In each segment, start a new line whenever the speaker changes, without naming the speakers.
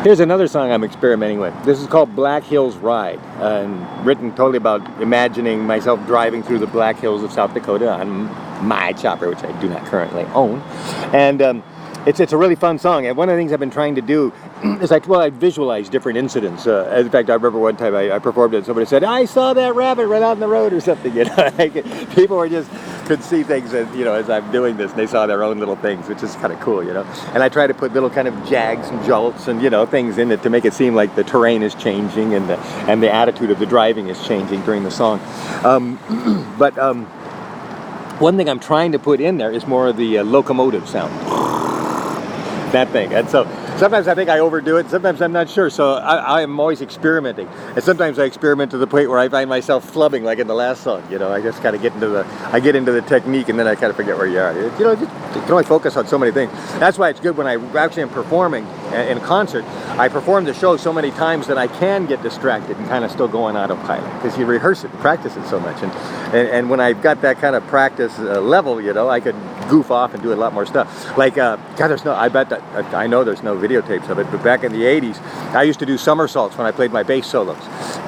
Here's another song I'm experimenting with. This is called Black Hills Ride, and written totally about imagining myself driving through the Black Hills of South Dakota on my chopper, which I do not currently own. And it's a really fun song. And one of the things I've been trying to do is I visualize different incidents. In fact, I remember one time I performed it and somebody said, "I saw that rabbit right out on the road," or something. You know, like, people were just could see things as, you know, as I'm doing this, and they saw their own little things, which is kind of cool, you know. And I try to put little kind of jags and jolts and, you know, things in it to make it seem like the terrain is changing and the attitude of the driving is changing during the song. But one thing I'm trying to put in there is more of the locomotive sound. That thing. And so sometimes I think I overdo it, sometimes I'm not sure, so I am always experimenting. And sometimes I experiment to the point where I find myself flubbing, like in the last song, you know. I just kind of get into the technique, and then I kind of forget where you are. You know, you can only focus on so many things. That's why it's good when I actually am performing in concert. I perform the show so many times that I can get distracted and kind of still go on autopilot, because you rehearse it and practice it so much. And when I've got that kind of practice level, you know, I could goof off and do a lot more stuff. Like, God, I know there's no videotapes of it, but back in the 80s, I used to do somersaults when I played my bass solos.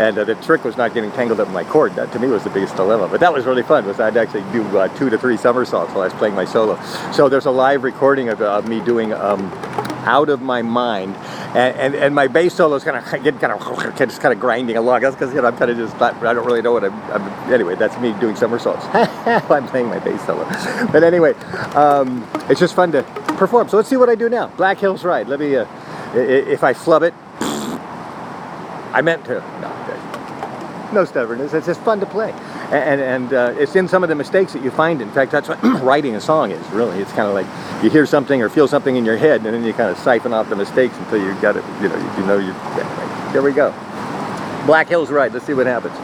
And the trick was not getting tangled up in my cord. That, to me, was the biggest dilemma. But that was really fun, was I'd actually do 2 to 3 somersaults while I was playing my solo. So there's a live recording of me doing Out of My Mind. And my bass solos kind of grinding along. That's because, you know, I'm kind of just, I don't really know what anyway, that's me doing somersaults. I'm playing my bass solo. But anyway, it's just fun to perform. So let's see what I do now. Black Hills Ride. Let me, if I flub it, I meant to. No stubbornness. It's just fun to play. And it's in some of the mistakes that you find. In fact, that's what writing a song is, really. It's kind of like you hear something or feel something in your head, and then you kind of siphon off the mistakes until you got it, you know, anyway, there we go. Black Hills Ride. Let's see what happens.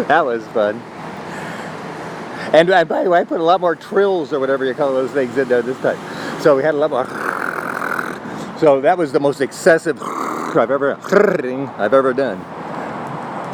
That was fun. And by the way, I put a lot more trills or whatever you call those things in there this time. So we had a lot more. So that was the most excessive I've ever done.